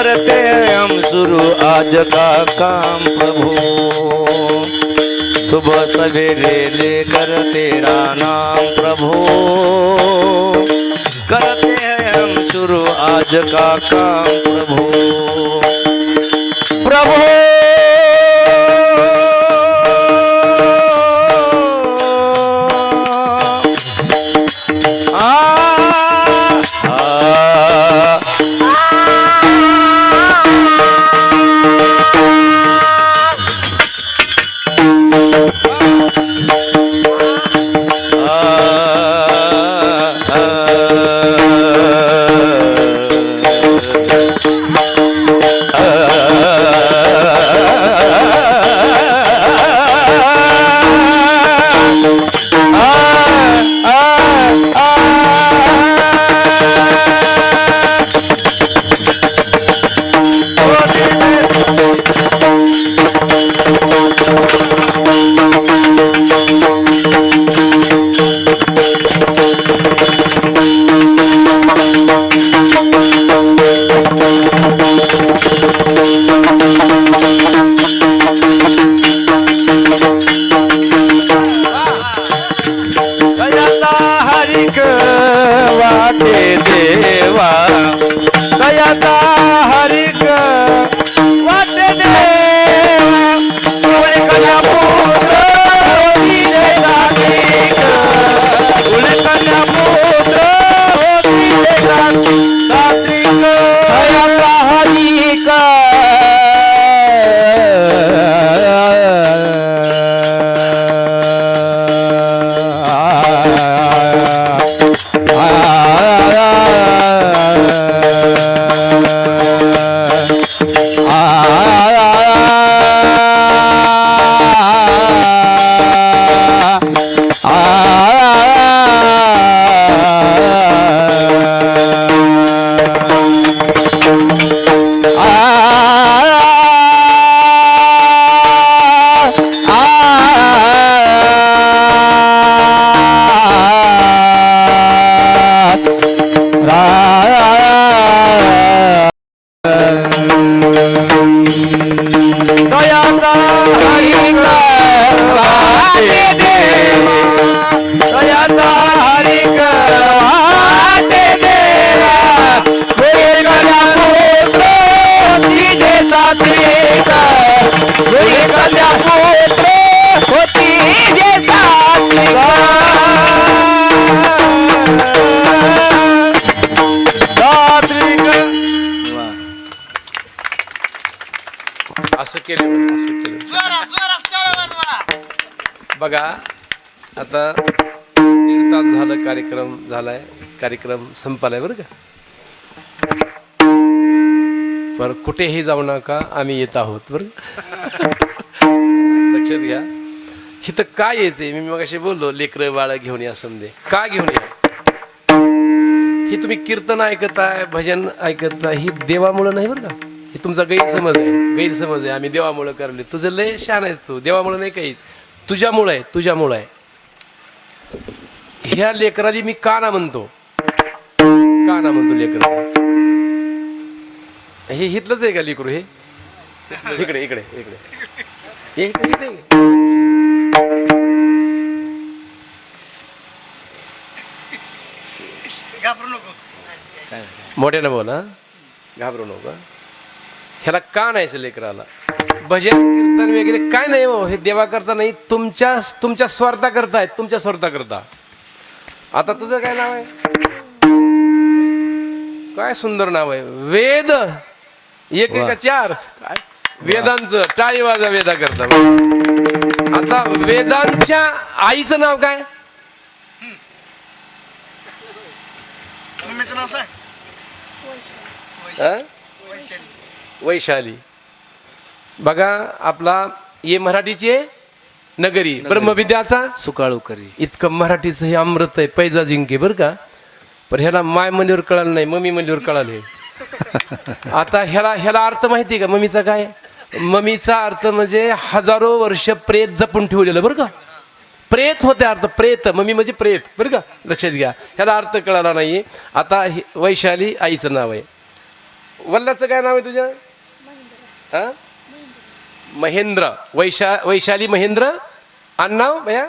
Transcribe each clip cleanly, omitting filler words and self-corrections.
करते हैं हम शुरू आज का काम प्रभु। सुबह सवेरे लेकर तेरा नाम प्रभु, करते हैं हम शुरू आज का काम प्रभु। प्रभु देवा दयाता हरिक वाटे देवा तुळे कन्या पुत्र होती रे सात्विक तुळे कन्या पुत्र होती रे सात्विक दयाता हरिक असं केलं बघा। आता 1.5 तास झालं कार्यक्रम झालाय, कार्यक्रम संपलाय बरं का। पर कुठेही जाऊ नका, आम्ही येत आहोत बरं लक्षात घ्या। इथं काय यायचंय, मी मगाशी बोललो लेकरं बाळ घेऊन या समजे, का घेऊन या? हे तुम्ही कीर्तन ऐकताय, भजन ऐकताय, ही देवामुळं नाही बरं का। हे तुमचा गैरसमज आहे, आम्ही देवामुळं करले। तुझं लय शहाण आहेस तू, देवामुळं नाही काहीच, तुझ्यामुळं आहे, तुझ्यामुळं आहे। ह्या लेकराली मी काना म्हणतो लेकरा। हे हितलंच आहे का लेकरू? हे इकडे इकडे इकडे इकडे मोठ्यानं बोला, घाबरू नको। ह्याला का नाही लेकराला? भजन कीर्तन वगैरे काय नाही हो, हे देवा करता नाही, तुमच्या स्वार्था करताय, तुमच्या स्वार्था करता। आता तुझं काय नाव आहे? काय सुंदर नाव आहे, वेद 114 वेदांचं टाळी वाजा वेदा करता। आता वेदांच्या आईचं नाव काय? वैशाली। बघा आपला ये मराठीचे नगरी ब्रह्मविद्याचा सुकाळूकरी, इतकं मराठीचं हे अमृत आहे, पैजा जिंके बरं का। पण ह्याला माय म्हणल्यावर कळालं नाही, मम्मी म्हणल्यावर कळाले। आता ह्याला अर्थ माहिती आहे का मम्मीचा? काय मम्मीचा अर्थ म्हणजे हजारो वर्ष प्रेत जपून ठेवलेलं बरं का। प्रेत होते अर्थ, प्रेत, मम्मी म्हणजे प्रेत बरं का, लक्षात घ्या। ह्याला अर्थ कळाला नाही। आता वैशाली आईचं नाव आहे। वल्लाचं काय नाव आहे तुझ्या? हा, महेंद्र. वैशाली महेंद्र आडनाव भया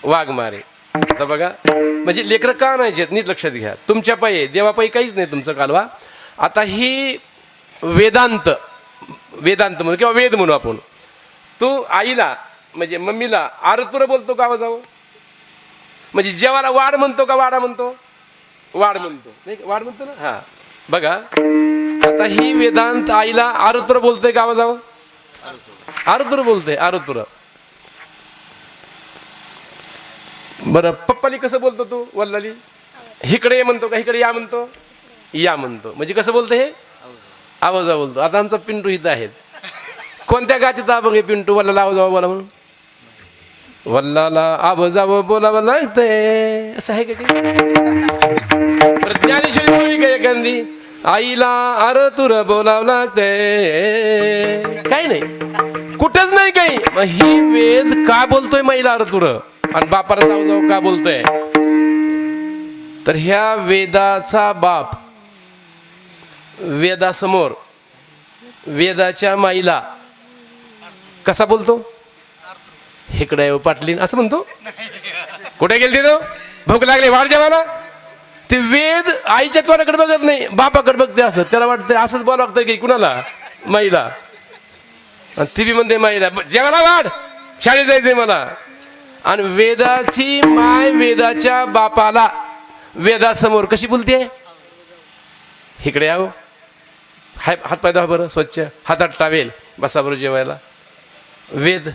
वाघमारे. आता बघा, म्हणजे लेकरं का आणायचे नीट लक्षात घ्या. तुमच्या पायी देवापायी काहीच नाही तुमचं कालवा. आता ही वेदांत म्हणू किंवा वेद म्हणू आपण. तू आईला म्हणजे मम्मीला आरतुर बोलतो का जाऊ? म्हणजे जेवाला वाढ म्हणतो का वाडा म्हणतो? वाढ म्हणतो, नाही वाढ म्हणतो ना. हा बघा, आता ही वेदांत आईला आरतुर बोलतोय का जाऊ? आरतुर बोलतोय, आरतुर. बरं, पप्पाली कसं बोलतो तू? वल्लाली इकडे ये म्हणतो का इकडे या म्हणतो? या म्हणतो. म्हणजे कसं बोलतो हे? आवाजा बोलतो. आता आमचा पिंटू इथं आहेत. कोणत्या गातीत अभंग आहे पिंटू? वल्लाला आवाजावं बोला म्हणून. वल्लाला आवाजावं बोलावं लागतंय असं आहे का काही? ज्ञानेश्वरी बोलली का एखादी? आईला आरतुर बोलावं लागतंय. काही नाही, कुठंच नाही काही. मग ही वेद का बोलतोय महिला आरतुर आणि बापाला जाऊ जाऊ का बोलतोय? तर ह्या वेदाचा बाप वेदासमोर वेदाच्या माईला कसा बोलतो? इकडे येऊ पाटलीन असं म्हणतो. कुठे गेलती तो? भूक लागली वाढ जेवायला. ते वेद आईच्या त्वराकडे बघत नाही, बापाकडे बघते. असं त्याला वाटतं असंच बोलावं लागतं की कुणाला? माईला. आणि ती बी म्हणते माईला जेवायला वाढ, शाळेत जायचंय मला. आणि वेदाची माय वेदाच्या बापाला वेदासमोर कशी बोलते? इकडे यावं, हात पाय धुवा बरं स्वच्छ, हातात टावेल, बसा बरं जेवायला. वेद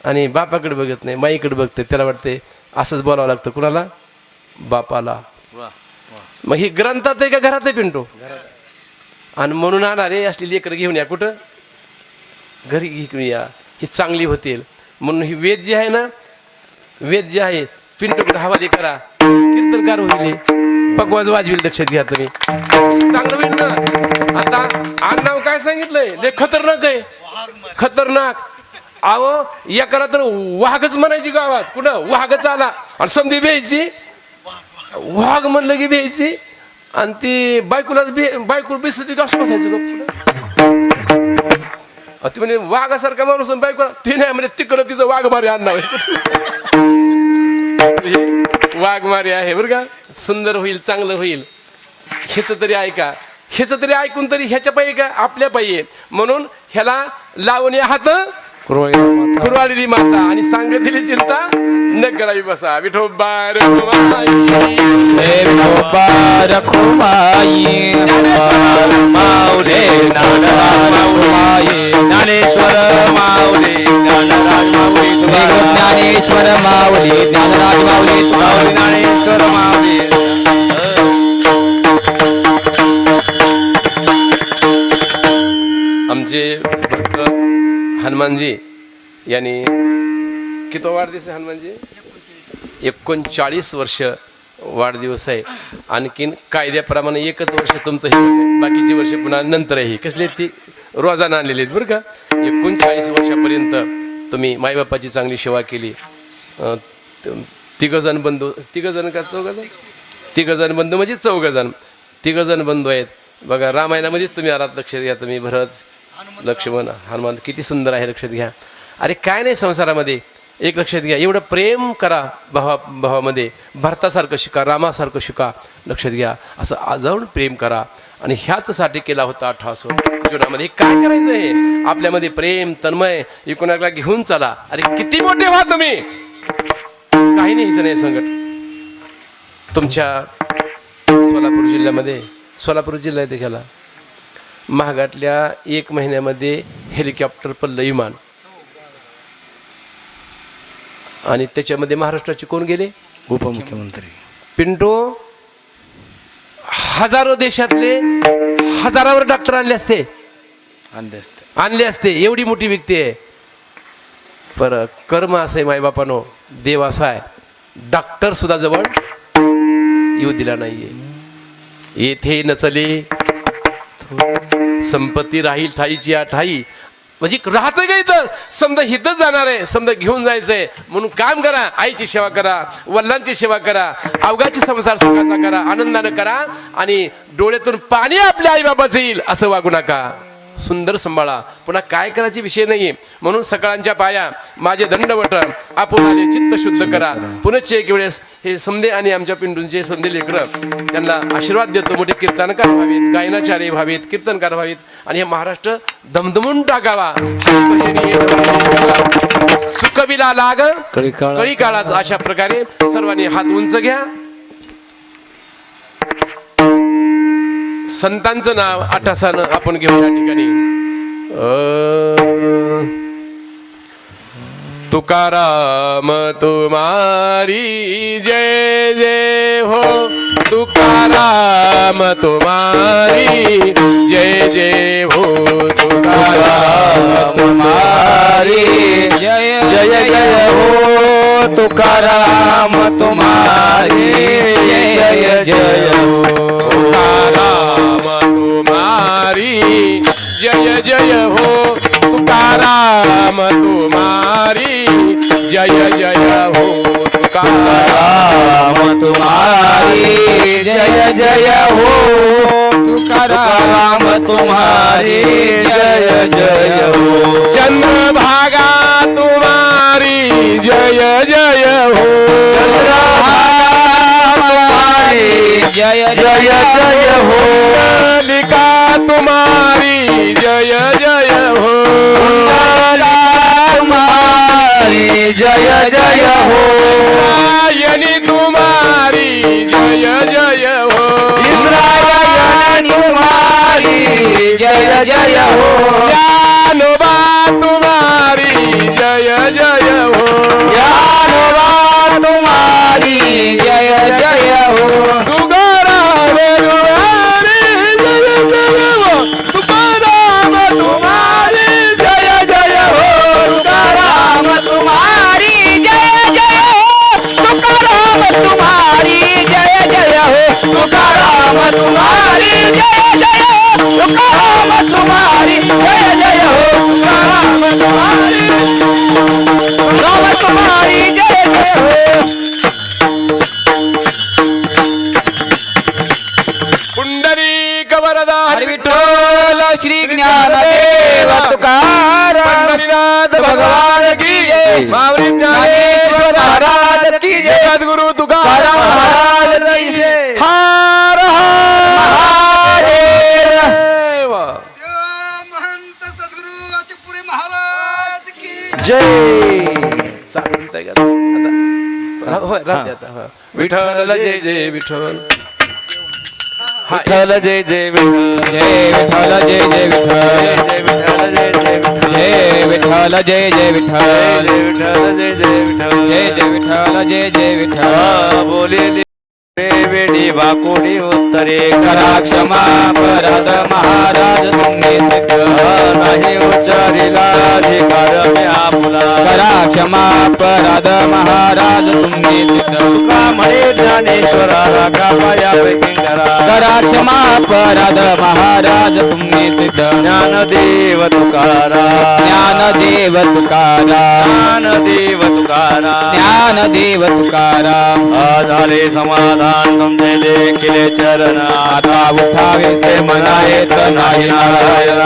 आणि बापाकडे बघत नाही, माईकडे बघते. त्याला वाटते असंच बोलावं लागतं कुणाला? बापाला. मग ही ग्रंथात आहे का घरात आहे पिंटू? आणि म्हणून आणणारे असली लेकरं घेऊन या. कुठं? घरी घेऊन या, ही चांगली होतील म्हणून. ही वेद जी आहे ना, वेद जे आहे पिंटूकडे हवाली करा, कीर्तनकार होईल, पकवाज वाजवेल. लक्षात घ्या तुम्ही, चांगलं होईल ना. आता आडनाव काय सांगितलंय? लय खतरनाक आहे, खतरनाक. अहो एकाला तर वाघच म्हणायची गावात. कुठं वाघच आला आणि समधी भ्यायची, वाघ म्हणलं की भ्यायची. आणि ती बायकोलाच बायको बेसती कसं बसायचं? ती म्हणजे वाघासारखा माणूस बायकोला ती नाही म्हणजे तिकडं तिचं वाघमारी आडनाव आहे. वाघमारी आहे बरं का. सुंदर होईल, चांगलं होईल. ह्याचं तरी ऐका, ह्याचं तरी ऐकून तरी ह्याच्या पायी का आपल्या पायी. म्हणून ह्याला लावणी हात कुरवाळलेली माता आणि सांगितलेली चिंता न करावी बसा. विठोबा रखुमाई माऊले ज्ञानेश्वर माऊले ज्ञानराज माऊली ज्ञानेश्वर माऊली ज्ञानराज माऊली ज्ञानेश्वर माऊली. आमचे भक्त हनुमानजी यांनी किती वाढदिवस आहे हनुमानजी? 39 वर्ष वाढदिवस आहे. आणखीन कायद्याप्रमाणे एकच वर्ष तुमचं हे, बाकीची वर्ष पुन्हा नंतर आहे. कसली ती रोजानं आणलेली आहेत बरं का. 39 वर्षापर्यंत तुम्ही माईबापाची चांगली सेवा केली. तिघजण बंधू, तिघजण का चौघजण? तिघजण बंधू म्हणजे चौघजण, तिघजण बंधू आहेत. बघा रामायणामध्येच तुम्ही आलात. लक्षात घ्या तुम्ही, भरत लक्ष्मण हनुमान किती सुंदर आहे. लक्षात घ्या. अरे काय नाही संसारामध्ये, एक लक्षात घ्या, एवढं प्रेम करा भावामध्ये. भरतासारखं शिका, रामासारखं शिका. लक्षात घ्या, असं आजवून प्रेम करा. आणि ह्याचसाठी केला होता 1800 जीवनामध्ये. काय करायचं आहे? आपल्यामध्ये प्रेम तन्मय एकोणाला घेऊन चला. अरे किती मोठे व्हा तुम्ही, काही नाही हिचं नाही संकट. तुमच्या सोलापूर जिल्ह्यामध्ये, सोलापूर जिल्हा आहे त्याला महागातल्या 1 महिन्यामध्ये हेलिकॉप्टर पडलं विमान. आणि त्याच्यामध्ये महाराष्ट्राचे कोण गेले? उपमुख्यमंत्री पिंटो. हजारो देशातले हजारावर डॉक्टर आणले असते. एवढी मोठी व्यक्ती आहे. पर कर्म असं आहे मायबापानो, देव असा आहे, डॉक्टर सुद्धा जवळ येऊ दिला नाहीये. येथे नचले संपत्ती राहील ठाईची ठाई. म्हणजे राहतं का इथं, समजा इथंच जाणार आहे, समजा घेऊन जायचंय म्हणून काम करा. आईची सेवा करा, वडिलांची सेवा करा, अवघाची संसार सुखाचा करा, आनंदानं करा आणि डोळ्यातून पाणी आपल्या आईबाबाचं येईल असं वागू नका. सुंदर सांभाळा. पुन्हा काय करायचे विषय नाहीये. म्हणून सकाळच्या पाया माझे दंडवट, आपण आले चित्त शुद्ध करा. पुनश्च एक वेळेस हे समदे आणि आमच्या पिंडूंचे समदे लेकरं त्यांना आशीर्वाद देतो. मोठे कीर्तनकार व्हावेत, गायनाचार्य व्हावेत, कीर्तनकार व्हावेत आणि हे महाराष्ट्र दमदमून टाकावा. चुकविला लाग कळी काळात. अशा प्रकारे सर्वांनी हात उंच घ्या. संतांचं नाव आठासानं आपण घेऊ या ठिकाणी. तुकाराम तुम्हारी जय जय हो, तुकाराम तुम्हारी जय जय हो, तुकाराम तुम्हारी जय जय जय हो, तुकाराम तुम्हारी जय जय हो, तुकाराम तुम्हारी जय जय हो, तुकाराम तुम्हारी जय जय हो, तुकाराम तुम्हारी जय जय हो, तुकाराम तुम्हारी जय जय हो, चंद्रभागा तुम्हारी जय जय हो, जय जय जय हो, लिका तुम्हारी जय जय हो, तुम्हारी जय जय हो, रायनी तुम्हारी जय जय हो, इंद्रायणी तुम्हारी जय जय हो, ज्ञानोबा तुम्हारी जय जय हो, ज्ञानोबा तुम्हारी जय जय हो, तुकाराम तुम्हारी जय जय हो, तुकाराम तुम्हारी जय जय हो, तुकाराम तुम्हारी जय जय हो, तुकाराम तुम्हारी जय जय हो, तुकाराम तुम्हारी जय जय हो, तुकाराम तुम्हारी जय जय हो, तुकाराम तुम्हारी जय जय हो. पुंडरीक वरदा हरी विठ्ठल श्री ज्ञानदेव तुकाराम पंढरीनाथ भगवान की जय. माऊली ज्ञानेश्वर महाराज की जय. सद्गुरु तुकाराम महाराज की जय. हर हर महादेव. महंत सद्गुरु अचिपुरी महाराज की जय. चालतंय का आता? होय राहते आता. हा. विठ्ठल जय जय विठ्ठल. विठ्ठल जय जय विठ्ठल, जय विठ्ठल जय जय विठ्ठल, जय विठ्ठल जय जय विठ्ठल, जय जय विठ्ठल जय जय विठ्ठल. बोले वेडी वाकोडी उत्तरे करा क्षमा परद महाराज तुम्ही सिद्ध नाही उच्चारिला अधिकार मी आपुला, करा क्षमा परद महाराज तुम्ही सिद्ध तुका म्हणे ज्ञानेश्वरा रागापायापैकी करा क्षमा परद महाराज तुम्ही सिद्ध. ज्ञानदेव तुकाराम, ज्ञानदेव तुकाराम, ज्ञानदेव तुकाराम, ज्ञानदेव तुकाराम. झाले समाधान तुमचे देखील चरण, आता उठावे से मना येत नाही नारायण,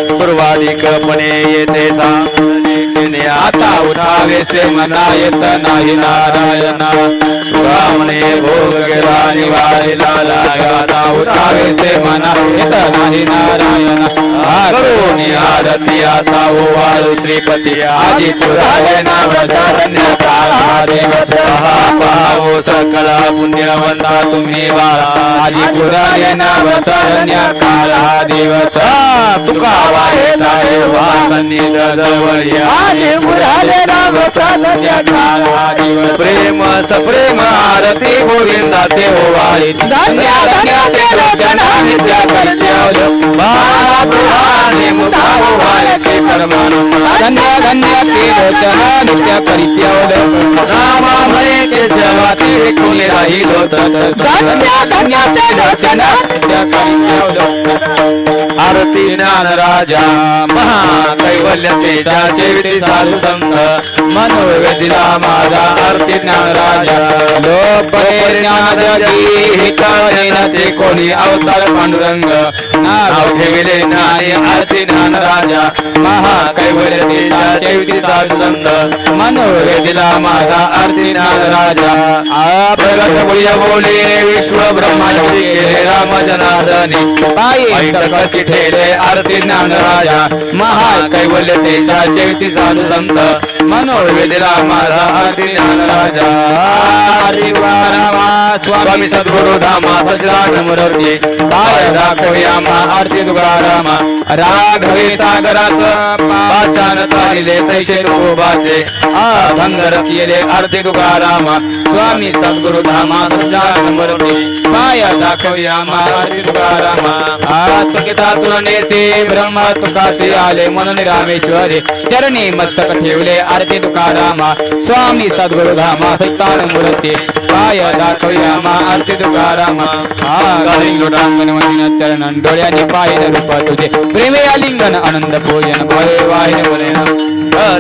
पूर्वाधिकपणे येते सांगणे, आता उठावे से मना येत नाही नारायण, तुकामणे भोग गेला निवारिला लागा, आता उठावे से मना येत नाही नारायण, करुणी आरती आता ओवाळू श्रीपती आजी पुरावे नाम धन्य काळा देव पाहो सकला पुण्यवंता तुम्ही बाळा, आजी पुरावे नाम धन्य काळा दिवस तुका वाहेला सन्निध जवळया, आजी पुरावे नाम धन्य काळा दिवस. प्रेम सप्रेम आरती गोविंदा ते ओवाळी, धन्य धन्य ते रचना नित्य करत्यावलो बाळा पुराणे मुठा ओवाळते परमानु, धन्य धन्य ते रचना नित्य करत्यावलो रामामय ते जवाती कोणी राहिलो तर, धन्य धन्य ते रचना नित्य करत्यावलो. आरती ज्ञान राजा महाकैवल्यतेच्या शेवटी साधू संत मनोवेदिला माझा आरती ज्ञान राजा लोपे ज्ञान जगी हिताने न ते कोणी अवतार पांडुरंग नाव ठेविले ज्ञानी आरती ज्ञान राजा महाकैवल्यतेच्या शेवटी साधू संत मनोवेदिला माझा आरती ज्ञान राजा प्रगट बोले विश्व ब्रह्मांडी केले राम जनार्दनी पायी तर्कची ठेले आरती ज्ञान राजा महाकैवल्यतेच्या शेवटी साधू संत मनोवेदिला माझा आरती ज्ञान राजा हरी रामा स्वामी सद्गुरु धामा सजराट मुरती पाय दाखवया मा आरती तुकारामा राघवे सागरात पाचान तारिले तैसे लोबाचे अभंगर केले आरती तुकारामा स्वामी सद्गुरु धामा सजराट मुरती पाय दाखवया मा आरती तुकारामा आत्मकिता तुलनेचे ब्रह्म तुकासे आले म्हणून रामेश्वरी चरणी मस्तक ठेवले आरती तुकारामा स्वामी सद्गुरु धामा सत्तान मूर्ती पाय दाखवया मा आरती तुकारामा लोटांगण मदिन चरण डोळ्याने पाहिन रूप तुझे प्रेमे आलिंगन आनंद भोजन भय वाहिन बोलेना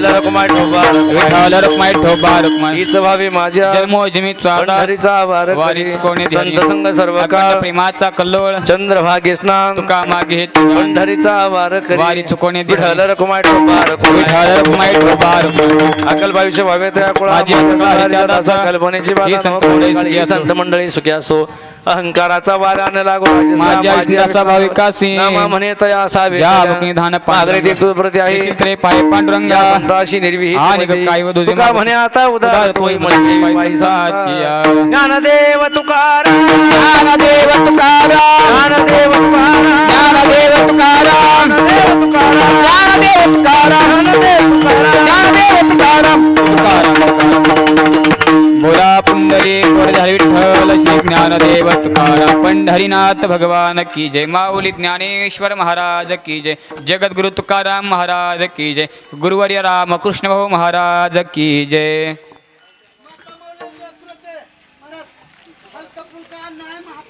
लरकुमार ठोबार विठाल रखमाई ठोबा रखमाई हीच व्हावी माझ्या जन्मोजमी पंढरीचा वार वारीच कोणी संत संग सर्व अखंड प्रेमाचा कल्लोळ चंद्रभागे स्नान तुका मागे पंढरीचा वार करी वारी चुकवणे विठ्ठल रकुमार ठोबार विठाल रखमाई ठोबा रखमाई अकल भविष्य भावे त्या माझी सकाळच्या दासा कल्पनेची ही संत मंडळी सुखी असो. संत मंडळी सुखी असो अहंकाराचा वारा न लागो माझ्या विश्वासा भाविकासी नामा म्हणे तया असावे ज्या भक्ती धान मागरे ते तुझ प्रती आहे चित्रे पाय पांडुरंगा या संताशी निर्विहित आणि काय व तुझे तुका म्हणे आता उदार तोय म्हणजे पैसाचिया ज्ञानदेव तुकाराम ज्ञानदेव तुकाराम ज्ञानदेव तुकाराम ज्ञानदेव तुकाराम ज्ञानदेव तुकाराम ज्ञानदेव तुकाराम ज्ञानदेव तुकाराम ज्ञानदेव तुकाराम बोला पुंडरी कोरधारी विठ्ठल श्री ज्ञानदेव तुकाराम पंढरीनाथ भगवान की जय माऊली ज्ञानेश्वर महाराज की जय जगद्गुरु तुकाराम महाराज की जय गुरुवर्य रामकृष्ण भाऊ महाराज की जय